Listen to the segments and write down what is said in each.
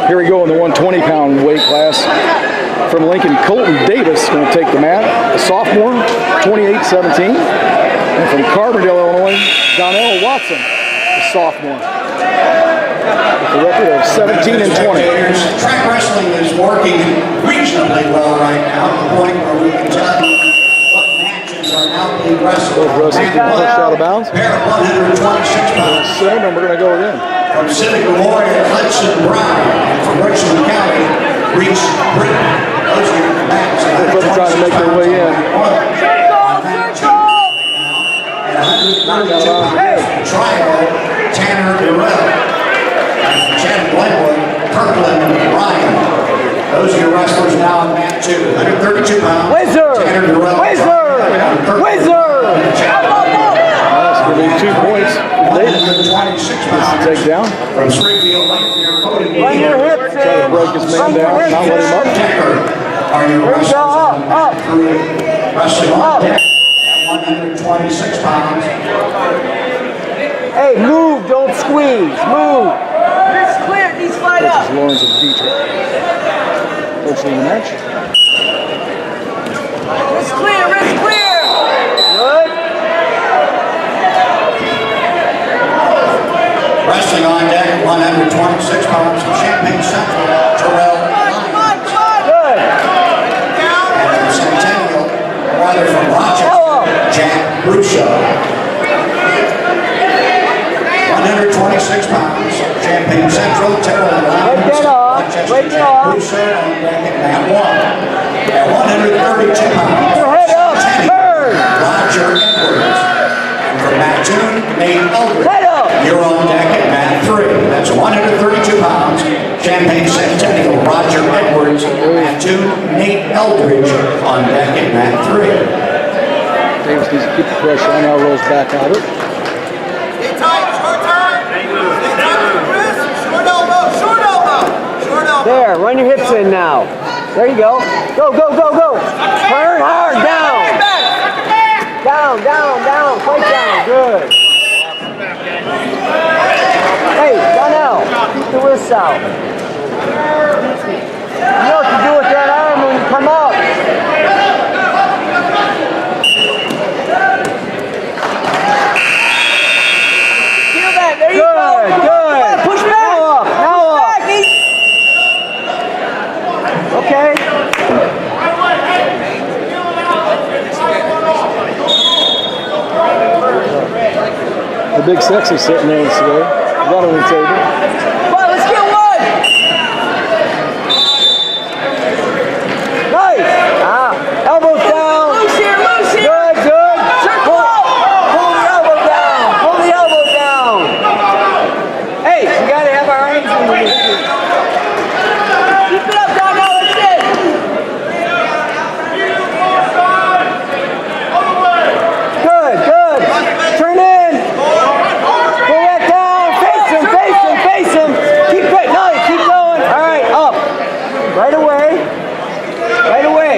Here we go in the 120-pound weight class. From Lincoln, Colton Davis going to take the mat, a sophomore, 28-17. And from Carbondale, Illinois, Donnell Watson, a sophomore, with a record of 17 and 20. Track wrestling is working reasonably well right now, to the point where we can tell you what matches are now being wrestled. Both wrestlers getting pushed out of bounds. Pair of 126 pounds. And we're going to go again. From Civic Memorial, Hudson Brown, and from Richland County, Reese Britton. Those are the matches. They're trying to make their way in. Trial, Tanner Durrell. Chad Glenwood, Kirkland, and Ryan. Those are your wrestlers now in mat 2. 132 pounds. Wizard! Tanner Durrell. Wizard! That's going to be 2 points. 126 pounds. Take down. From Springfield, Lakeview, Cody. Run your hips in. Try to break his man down. Not let him up. Are your wrestlers up. Wrestling on deck at 126 pounds. Hey, move, don't squeeze. Move. Wrist clear, knees slide up. Lawrence and Dietrich. Coaching the match. Wrist clear, wrist clear. Good. Wrestling on deck, 126 pounds from Champaign Central, Terrell Lyons. Good. And from Centennial, brother from Rochester, Jack Russo. 126 pounds, Champaign Central, Terrell Lyons, Rochester, Jack Russo, on deck at mat 1. At 132 pounds, Your head up. Centennial, Turn. Roger Edwards. And from mat 2, Nate Eldridge. Head up. You're on deck at mat 3. That's 132 pounds. Champaign Centennial, Roger Edwards. Mat 2, Nate Eldridge on deck at mat 3. Davis needs to keep the pressure on. Now rolls back out of it. Stay tight, short turn. Stay tight with the wrist. Short elbow, short elbow. Short elbow. There, run your hips in now. There you go. Go, go, go, go. Turn hard, down. Down, down, down. Quite down. Good. Hey, Donnell, keep the wrists out. You know what to do with that arm when you come up. Feel that, there you go. Good, good. Push back. Now up, now up. Okay. The big sexy sitting there today. Got on the table. Come on, let's get one. Nice. Elbows down. Loose here, loose here. Good, good. Circle up. Pull the elbow down. Pull the elbow down. Hey, you gotta have our arms in the Keep it up, Donnell, that's it. Good, good. Turn in. Pull that down. Face him, face him, face him. Keep it. Nice. Keep going. All right, up. Right away. Right away.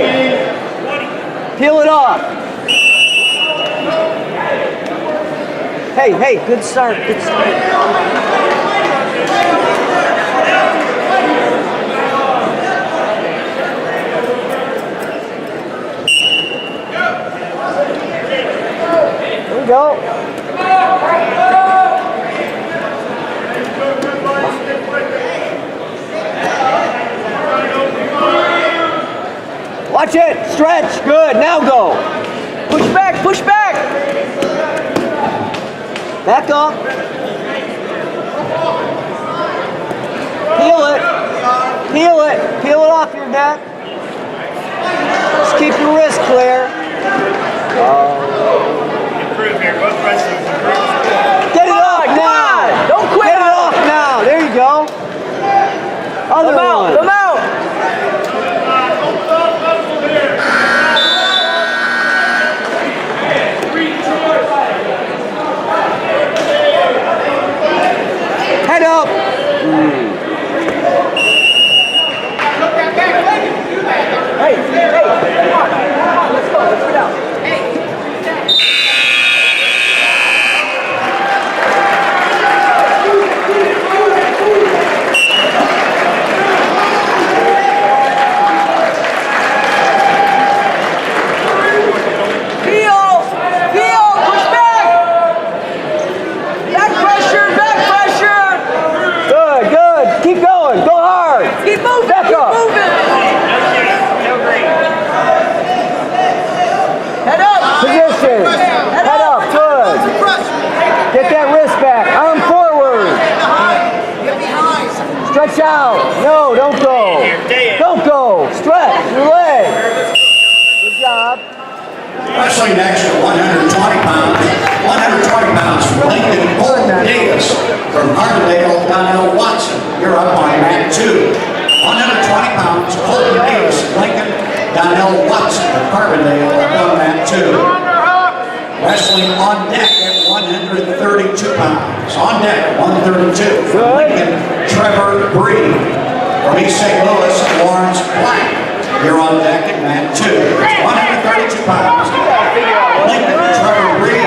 Peel it off. Hey, hey, good start. Good start. There we go. Watch it. Stretch. Good. Now go. Push back, push back. Back up. Peel it. Peel it. Peel it off your neck. Just keep your wrist clear. Get it off now. Don't quit. Get it off now. There you go. Other one. Come out. Head up. Hey, hey, come on, let's go, let's get out. Hey. Good. Keep moving. Back Keep up. moving. Head up. Position. Head up. Good. Get that wrist back. Arm forward. Get behind. Stretch out. No, don't go. Don't go. Stretch your leg. Good job. Wrestling next to 120 pounds. 120 pounds from Lincoln, Colton Davis. From Carbondale, Donnell Watson. You're up on mat 2. 120 pounds, Colton Davis, Lincoln, Donnell Watson of Carbondale up on mat 2. Wrestling on deck at 132 pounds. On deck at 132. From Lincoln, Trevor Bree. From East St. Louis, Lawrence Black. You're on deck at mat 2. 132 pounds. Lincoln, Trevor Bree.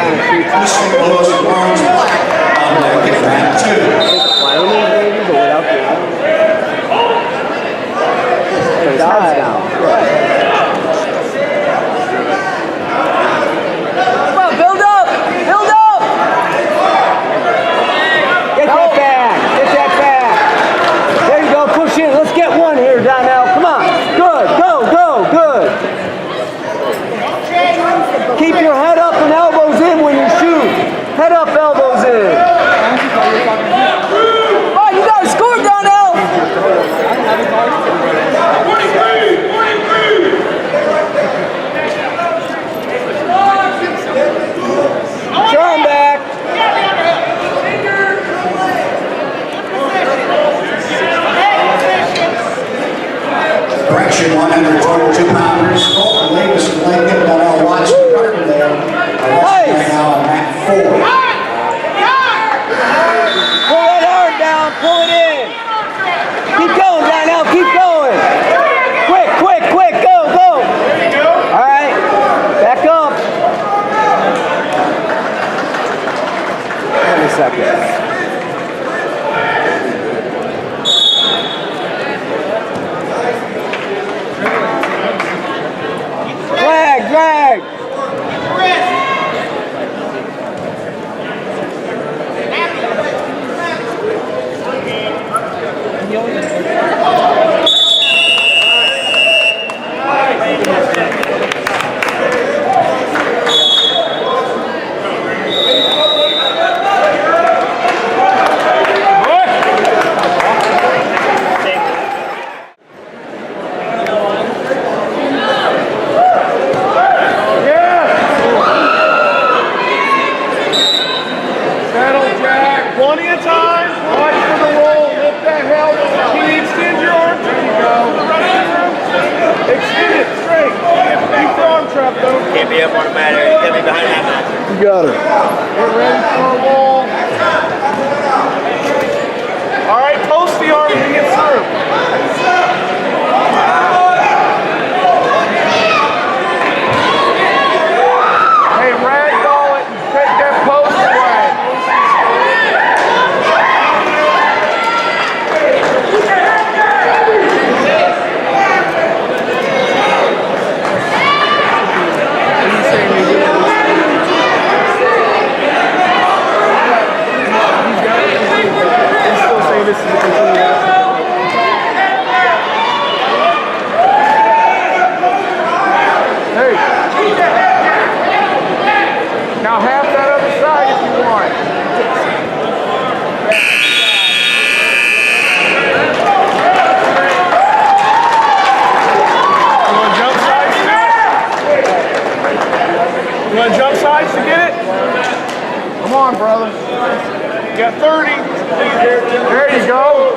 East St. Louis, Lawrence Black. On deck at mat 2. Touchdown. Come on, build up. Build up. Get that back. Get that back. There you go. Push in. Let's get one here, Donnell. Come on. Good. Go, go, good. Keep your head up and elbows in when you shoot. Head up, elbows in. Oh, you got to score, Donnell. Turn back. Correction, 122 pounders. Colton Davis and Lincoln, Donnell Watson, Carbondale. Wrestling now on mat 4. Pull that arm down. Pull it in. Keep going, Donnell. Keep going. Quick, quick, quick. Go, go. All right. Back up. Wait a second. Drag, drag. Plenty of time. Watch for the roll. Lift that helmet. Can you extend your arm? There you go. Extend it straight. Keep the arm trap though. Can't be up on the mat. You gotta be behind that mat. You got it. Get ready for a roll. All right, post the arm and get through. Hey, ragdoll it and take that post away. This is the continuation. Hey. Now half that other side if you want. You want jump sides to get it? You want jump sides to get it? Come on, brother. You got 30. There you go.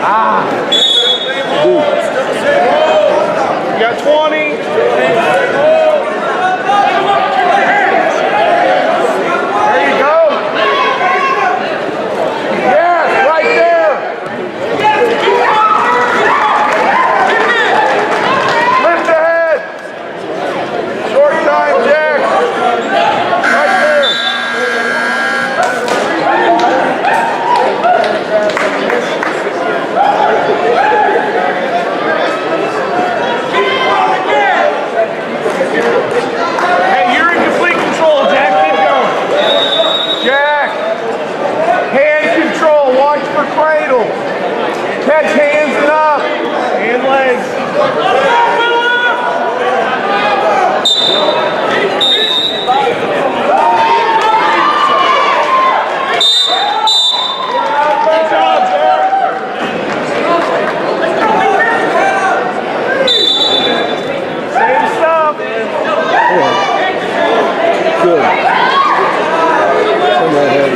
Ah. You got 20. There you go. Yes, right there. Lift ahead. Short time, Jack. Right there. idle. Catch hands and up. And legs. Good. Send that head.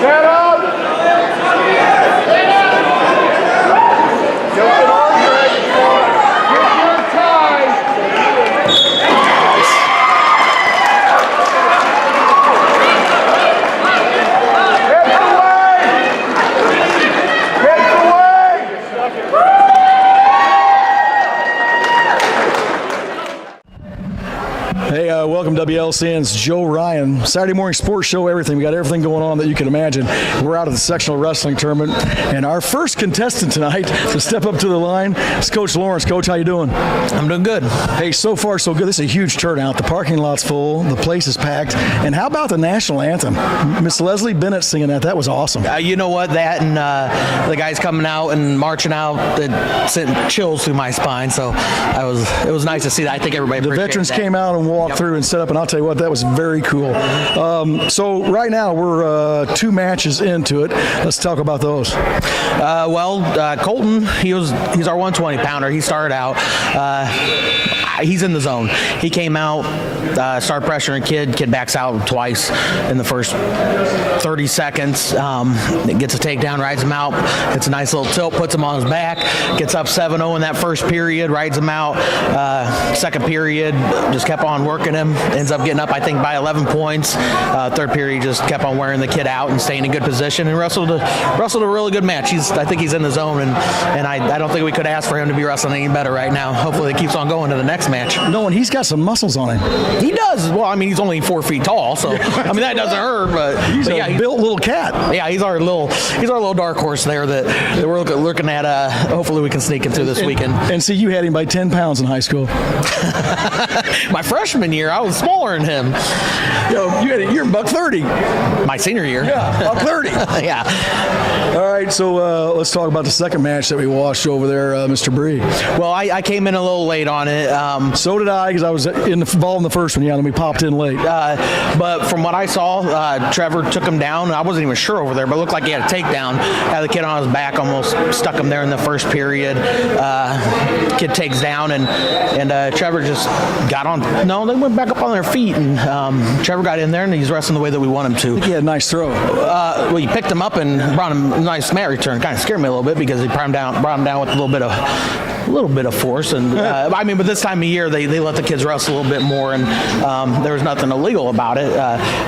Stand up. Jumping on, Greg. Get your tie. Hit the leg. Hey, welcome to WLCN's Joe Ryan. Saturday morning sports show, everything. We got everything going on that you can imagine. We're out of the sectional wrestling tournament, and our first contestant tonight to step up to the line is Coach Lawrence. Coach, how you doing? I'm doing good. Hey, so far so good. This is a huge turnout. The parking lot's full. The place is packed. And how about the national anthem? Miss Leslie Bennett singing that. That was awesome. You know what? That and the guys coming out and marching out, it sent chills through my spine. So it was nice to see that. I think everybody The appreciated veterans that. came out and walked through and set up, and I'll tell you what, that was very cool. So right now we're 2 matches into it. Let's talk about those. Colton, he's our 120 pounder. He started out. He's in the zone. He came out, started pressuring Kid backs out twice in the first 30 seconds. Gets a takedown, rides him out. It's a nice little tilt, puts him on his back. Gets up 7-0 in that first period, rides him out. Second period, just kept on working him. Ends up getting up, I think, by 11 points. Third period, just kept on wearing the kid out and staying in good position and wrestled a really good match. I think he's in the zone, and I don't think we could ask for him to be wrestling any better right now. Hopefully, it keeps on going to the next match. No, and he's got some muscles on him. He does. Well, I mean, he's only 4 feet tall, so I mean that doesn't hurt. But He's yeah, a built little cat. yeah, he's our little dark horse there that we're looking at. Hopefully, we can sneak him through this weekend. And see, you had him by 10 pounds in high school. My freshman year, I was smaller than him. You're $130. My senior year, Yeah, $130. yeah. All right, so let's talk about the second match that we watched over there, Mr. Bree. Well, I came in a little late on it. So did I, because I was involved in the first one. Yeah, and we popped in late. But from what I saw, Trevor took him down. I wasn't even sure over there, but it looked like he had a takedown. Had the kid on his back, almost stuck him there in the first period. Kid takes down, and Trevor just got on. No, they went back up on their feet, and Trevor got in there, and he's wrestling the way that we want him to. He had a nice throw. Well, he picked him up and brought him a nice mat return. Kind of scared me a little bit because he brought him down with a little bit of force. And I mean, but this time of year they let the kids wrestle a little bit more, and there was nothing illegal about it.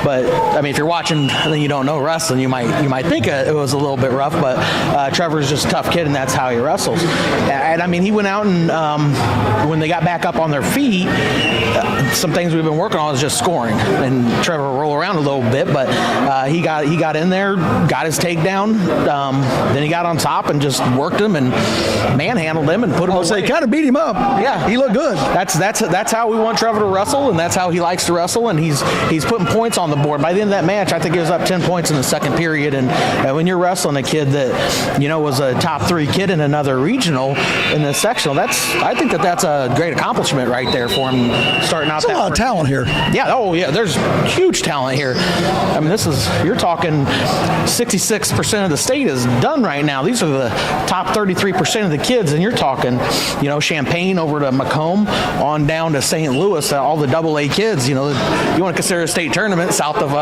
But I mean, if you're watching and you don't know wrestling, you might think it was a little bit rough. But Trevor's just a tough kid, and that's how he wrestles. And I mean, he went out and when they got back up on their feet, some things we've been working on is just scoring. And Trevor roll around a little bit, but he got in there, got his takedown. Then he got on top and just worked him and manhandled him and put him away. Kind of beat him up. Yeah, he looked good. That's how we want Trevor to wrestle, and that's how he likes to wrestle. And he's putting points on the board. By the end of that match, I think he was up 10 points in the second period. And when you're wrestling a kid that was a top 3 kid in another regional in the sectional, I think that's a great accomplishment right there for him starting out. There's a lot of talent here. Yeah. Oh yeah. There's huge talent here. I mean, you're talking 66% of the state is done right now. These are the top 33% of the kids, and you're talking, Champaign over to Macomb, on down to St. Louis, all the AA kids. You want to consider a state tournament south of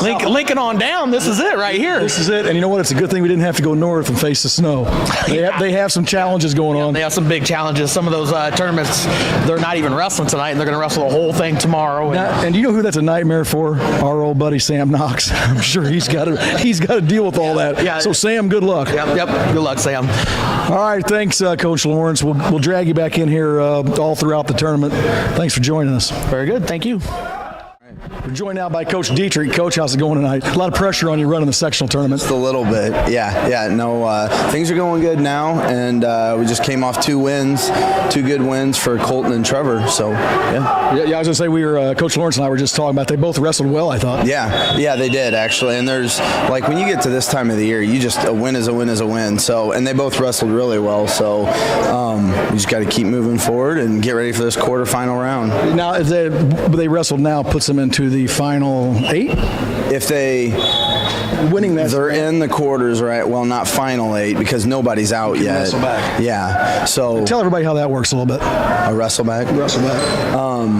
Lincoln on down. This is it right here. This is it. And you know what? It's a good thing we didn't have to go north and face the snow. They have some challenges going on. They have some big challenges. Some of those tournaments, they're not even wrestling tonight, and they're going to wrestle the whole thing tomorrow. And do you know who that's a nightmare for? Our old buddy Sam Knox. I'm sure he's got to deal with all that. Yeah. So Sam, good luck. Yep. Good luck, Sam. All right. Thanks, Coach Lawrence. We'll drag you back in here all throughout the tournament. Thanks for joining us. Very good. Thank you. We're joined now by Coach Dietrich. Coach, how's it going tonight? A lot of pressure on you running the sectional tournament. Just a little bit, yeah. No, things are going good now, and we just came off 2 good wins for Colton and Trevor. So, yeah. Yeah, I was gonna say Coach Lawrence and I were just talking about. They both wrestled well, I thought. Yeah, they did actually. And there's like when you get to this time of the year, a win is a win is a win. So, and they both wrestled really well. So, we just got to keep moving forward and get ready for this quarterfinal round. Now, if they wrestled now, puts them into the final 8. If they winning that, they're in the quarters, right? Well, not final 8 because nobody's out yet. Wrestle back. Yeah. So tell everybody how that works a little bit. A wrestle back.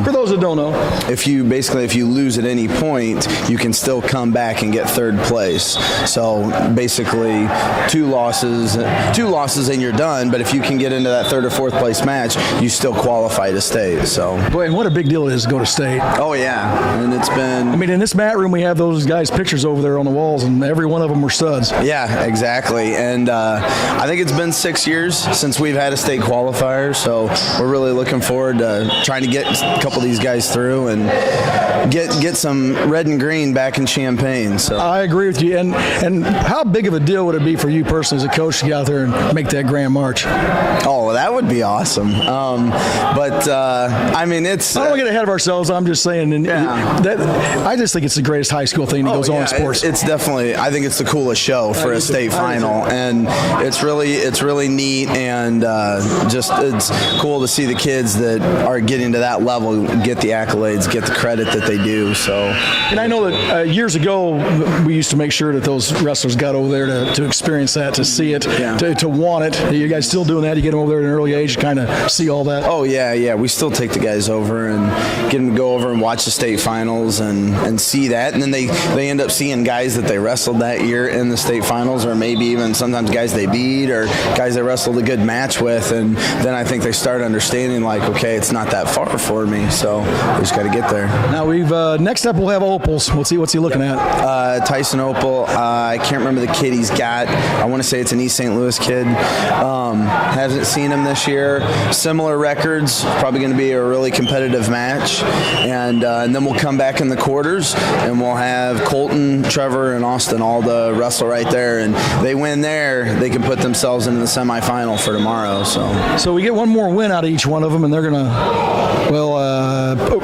For those that don't know, if you lose at any point, you can still come back and get 3rd place. So basically, 2 losses and you're done. But if you can get into that 3rd or 4th place match, you still qualify to state. So boy, and what a big deal it is to go to state. Oh yeah, and it's been. I mean, in this mat room, we have those guys' pictures over there on the walls, and every one of them were studs. Yeah, exactly. And I think it's been 6 years since we've had a state qualifier, so we're really looking forward to trying to get a couple of these guys through and get some red and green back in Champaign. So I agree with you. And how big of a deal would it be for you personally as a coach to get out there and make that grand march? Oh, that would be awesome. I mean, it's. I don't want to get ahead of ourselves. I'm just saying, I just think it's the greatest high school thing that goes on in sports. It's definitely. I think it's the coolest show for a state final, and it's really neat, and it's cool to see the kids that are getting to that level get the accolades, get the credit that they do. So, and I know that years ago we used to make sure that those wrestlers got over there to experience that, to see it, to want it. Are you guys still doing that? You get them over there at an early age to kind of see all that? Oh yeah. We still take the guys over and get them to go over and watch the state finals and see that, and then they end up seeing guys that they wrestled that year in the state finals, or maybe even sometimes guys they beat or guys they wrestled a good match with, and then I think they start understanding like, okay, it's not that far for me, so we just got to get there. Now we've next up we'll have Opals. What's he looking at? Tyson Opal. I can't remember the kid he's got. I want to say it's an East St. Louis kid. Hasn't seen him this year. Similar records. Probably going to be a really competitive match, and then we'll come back in the quarters and we'll have Colton, Trevor, and Austin all to wrestle right there, and they win there, they can put themselves into the semifinal for tomorrow. So we get one more win out of each one of them, and they're gonna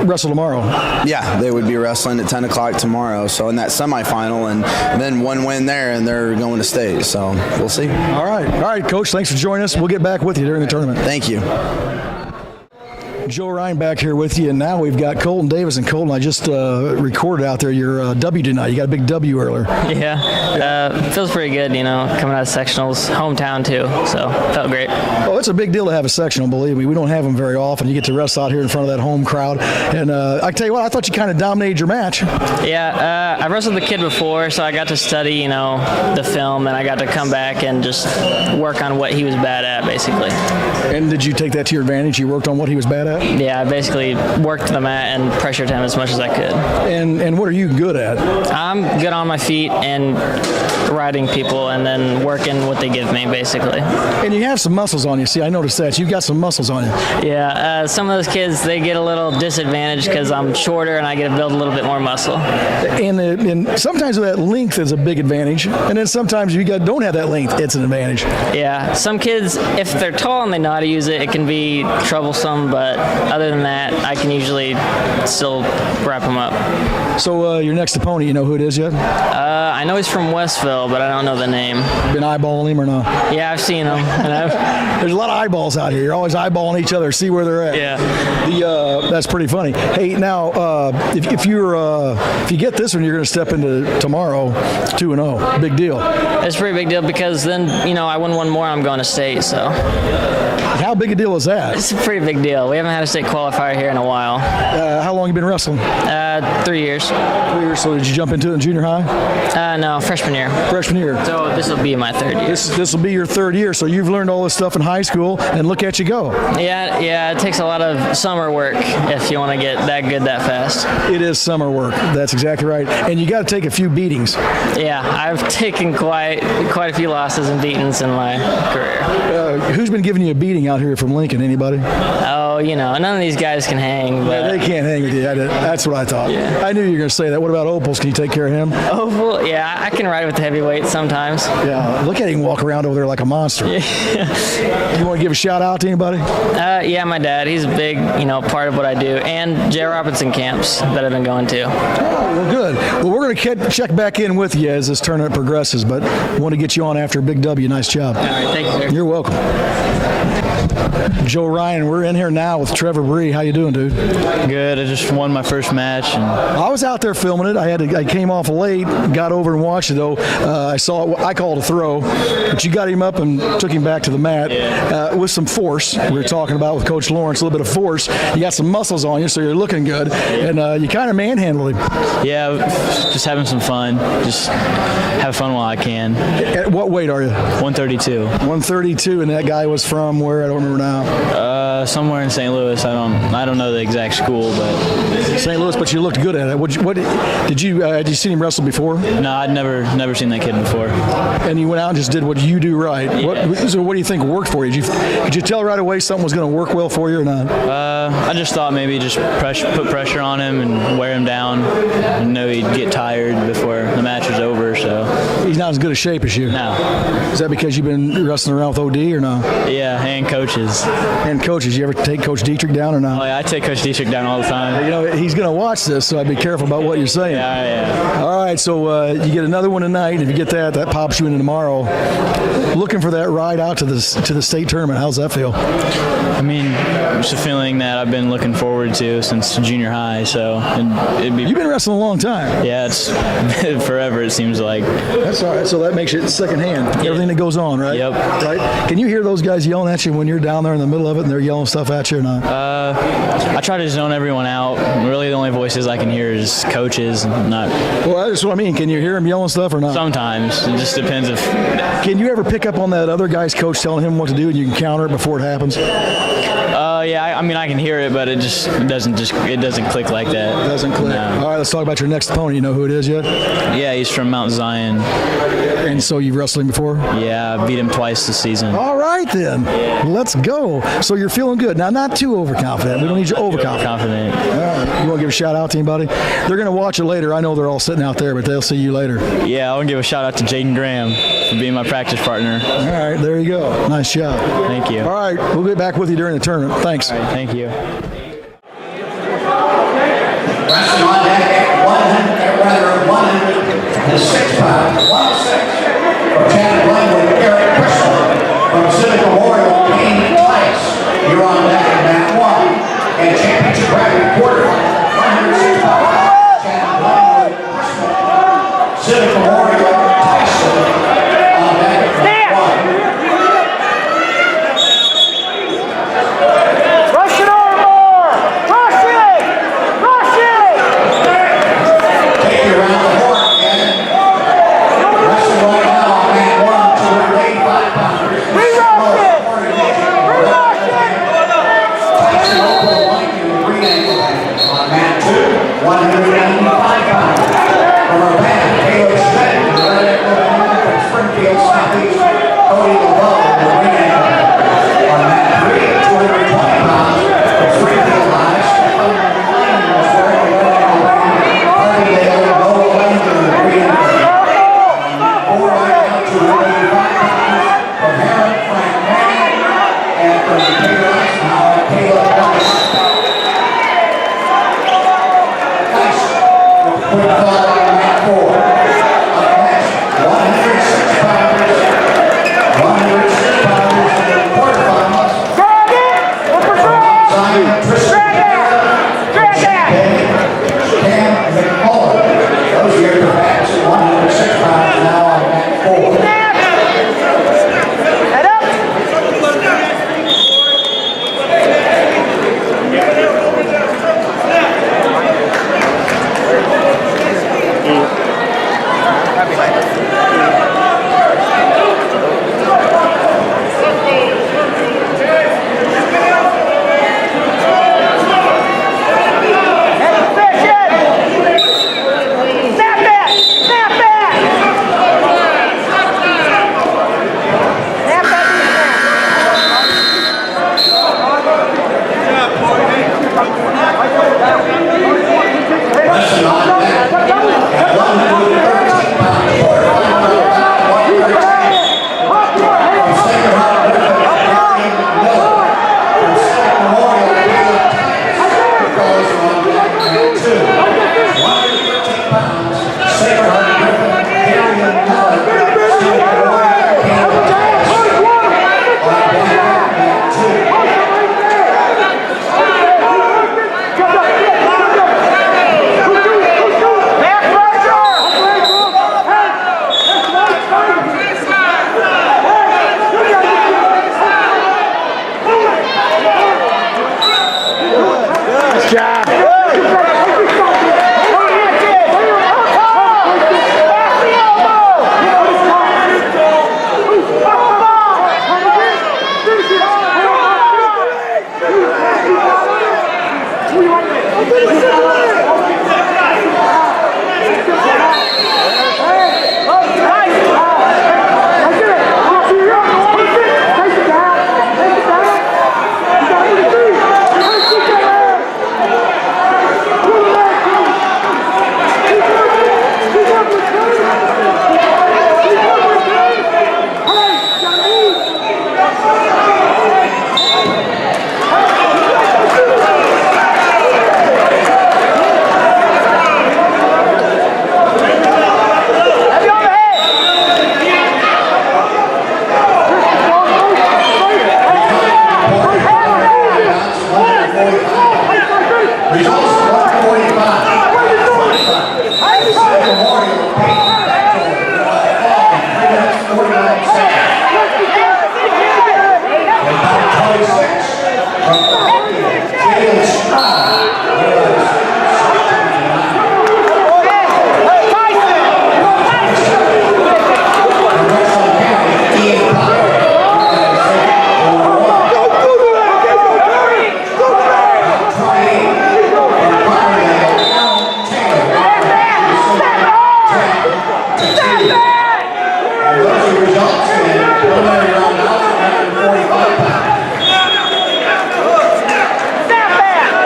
wrestle tomorrow. Yeah, they would be wrestling at 10 o'clock tomorrow. So in that semifinal, and then one win there, and they're going to state. So we'll see. All right, Coach. Thanks for joining us. We'll get back with you during the tournament. Thank you. Joe Ryan back here with you, and now we've got Colton Davis. And Colton, I just recorded out there your W tonight. You got a big W earlier. Yeah, feels pretty good, coming out of sectionals, hometown too, so felt great. Well, it's a big deal to have a sectional, believe me. We don't have them very often. You get to wrestle out here in front of that home crowd, and I tell you what, I thought you kind of dominated your match. Yeah, I wrestled the kid before, so I got to study, the film, and I got to come back and just work on what he was bad at, basically. And did you take that to your advantage? You worked on what he was bad at? Yeah, I basically worked the mat and pressured him as much as I could. And what are you good at? I'm good on my feet and riding people and then working what they give me, basically. And you have some muscles on you. See, I noticed that. You've got some muscles on you. Yeah, some of those kids, they get a little disadvantaged because I'm shorter and I get to build a little bit more muscle. And sometimes that length is a big advantage, and then sometimes you don't have that length, it's an advantage. Yeah, some kids, if they're tall and they know how to use it, it can be troublesome, but other than that, I can usually still wrap them up. So your next opponent, you know who it is yet? I know he's from Westville, but I don't know the name. Been eyeballing him or not? Yeah, I've seen him. There's a lot of eyeballs out here. You're always eyeballing each other, see where they're at. Yeah. That's pretty funny. Hey, now if you get this one, you're going to step into tomorrow 2-0. Big deal. It's a pretty big deal because then I win one more, I'm going to state. So. How big a deal is that? It's a pretty big deal. We haven't had a state qualifier here in a while. How long have you been wrestling? 3 years. 3 years. So did you jump into it in junior high? No, freshman year. freshman year? So this will be my third year. This will be your third year, so you've learned all this stuff in high school, and look at you go. Yeah, it takes a lot of summer work if you want to get that good that fast. It is summer work. That's exactly right. And you got to take a few beatings. Yeah, I've taken quite a few losses and beatings in my career. Who's been giving you a beating out here from Lincoln? Anybody? Oh, none of these guys can hang. But Yeah, they can't hang with you. That's what I thought. Yeah. I knew you were going to say that. What about Opals? Can you take care of him? Oval, yeah, I can ride with the heavyweights sometimes. Yeah, look at him walk around over there like a monster. You want to give a shout out to anybody? Yeah, my dad. He's a big, part of what I do, and Jay Robinson camps that I've been going to. Well, good. Well, we're going to check back in with you as this tournament progresses, but want to get you on after a big W. Nice job. All right, thank you, sir. You're welcome. Joe Ryan, we're in here now with Trevor Bree. How you doing, dude? Good. I just won my first match. And I was out there filming it. I came off late, got over and watched it though. I saw it. I called a throw, but you got him up and took him back to the mat with some force. We were talking about with Coach Lawrence, a little bit of force. You got some muscles on you, so you're looking good, and you kind of manhandled him. Yeah, just having some fun. Just have fun while I can. At what weight are you? 132. 132, and that guy was from where? I don't remember now. Somewhere in St. Louis. I don't know the exact school, but St. Louis. But you looked good at it. What did you see him wrestle before? no, I'd never seen that kid before. And you went out and just did what you do right. Yeah. What do you think worked for you? Did you tell right away something was going to work well for you or not? I just thought maybe just put pressure on him and wear him down. I know he'd get tired before the match was over, so. He's not as good a shape as you. No. Is that because you've been wrestling around with OD or no? Yeah, and coaches. And coaches, you ever take Coach Dietrich down or not? Oh, yeah, I take Coach Dietrich down all the time. He's going to watch this, so I'd be careful about what you're saying. Yeah. All right, so you get another one tonight. If you get that pops you into tomorrow. Looking for that ride out to the state tournament. How's that feel? I mean, it's a feeling that I've been looking forward to since junior high. So it'd be. You've been wrestling a long time. Yeah, it's forever. It seems like. That's all right. So that makes it secondhand. Everything that goes on, right? Yep. Right. Can you hear those guys yelling at you when you're down there in the middle of it and they're yelling stuff at you or not? I try to zone everyone out. Really, the only voices I can hear is coaches. Not. Well, that's what I mean. Can you hear them yelling stuff or not? Sometimes. It just depends if. Can you ever pick up on that other guy's coach telling him what to do and you can counter it before it happens? Yeah, I mean, I can hear it, but it doesn't click like that. It doesn't click. No. All right, let's talk about your next opponent. You know who it is yet? Yeah, he's from Mount Zion. And so you've wrestled him before? Yeah, I beat him twice this season. All right, then. Let's go. So you're feeling good. Now, not too overconfident. We don't need you overconfident. All right. You want to give a shout out to anybody? They're going to watch it later. I know they're all sitting out there, but they'll see you later. Yeah, I want to give a shout out to Jaden Graham for being my practice partner. All right, there you go. Nice job. Thank you. All right, we'll get back with you during the tournament. Thanks. All right, thank you. Wrestling on deck at 106 pounds, 106. From Shannon Glenwood, Eric Crystal. From Civic Memorial, Kane Tice. You're on deck at mat 1. And championship bracket quarterfinal, 106 pounds. Shannon Glenwood, Crystal. Civic Memorial, Tyson. On deck at mat 1. Rush it over more! Rush it! Rush it! Take you around the horn again. Wrestling right now on mat 1, Preliminary round out, 145 pounds.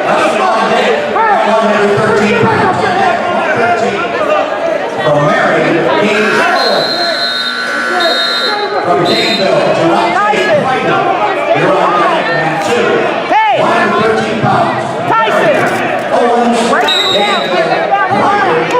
Russell on deck, 113 pounds. 113. From Marion, James Howard. From Danville, Gerard Fighter. You're on deck, man, 2. 113 pounds. Owens, Danville, Ryder,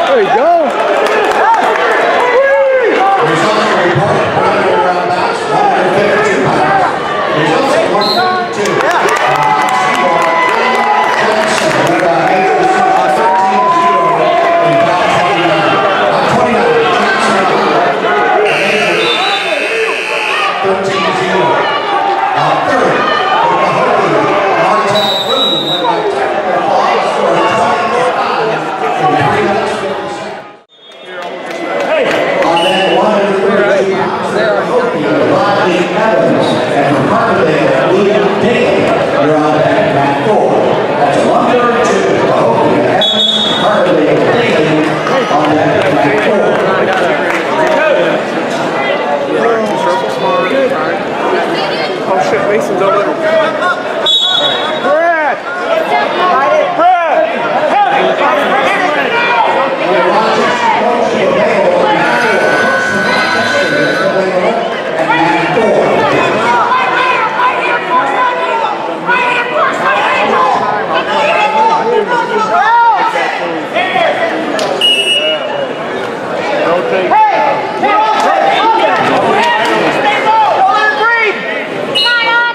There you go. Results are reported. Preliminary round bouts, 152 pounds. Results at 152. Johnson, led by IHSA 13-0 in bout 29. Bout 29, Johnson, 13-0. Third, Martel Boone, led by Trevor, scored 25 in 3 minutes 50 seconds. On that 132 pounds, Rodney Evans, and from Carbondale, William Daly. You're on that mat 4. That's 132. Cahokia, Evans, Carbondale, Daly on that mat 4. Oh shit, Mason's over there. Brad! Brad!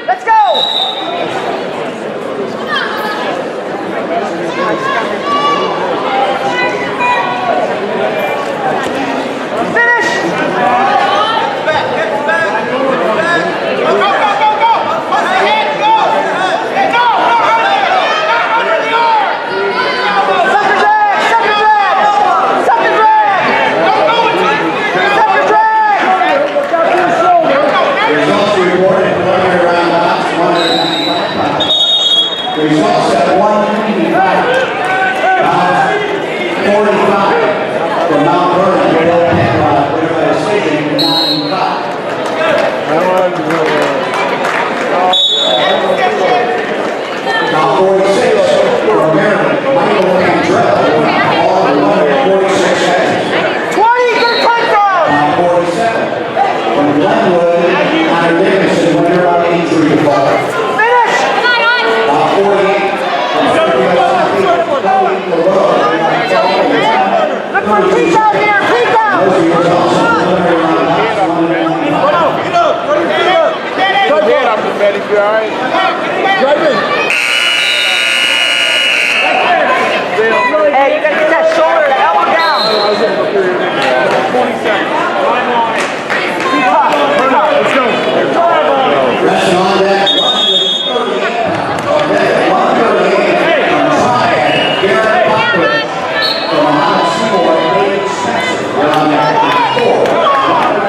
Let's go! Results at 195. 45 from Mount Vernon, Bill Penrod, winner by decision, 95. Now 46 from Maryland, Michael Cantrell, all in 146 seconds. 20, good touchdown! Now 47 from Glenwood, Hunter Dickinson, winner by injury default. Finish! Now 48 from Look for peek out here, peek out! Get up, Betty, you alright? Hey, you gotta get that shoulder, that elbow down. 20 seconds. Keep up, keep up. Let's go. Resting on that, 138 pounds. 138 from Triad, Garrett Popovich. From Ohio Seaboard, David Spencer. We're on that 4.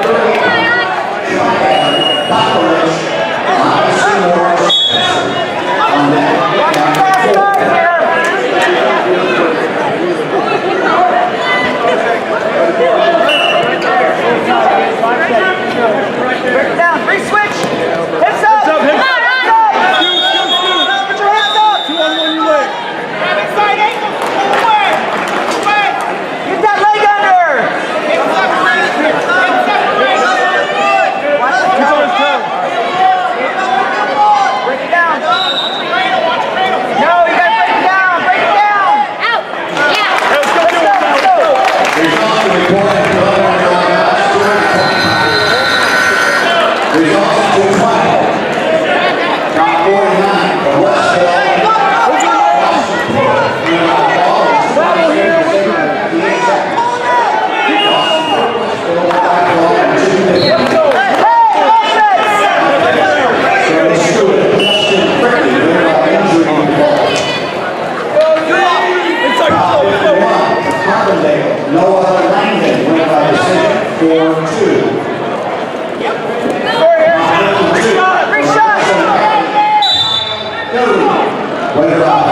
you're up.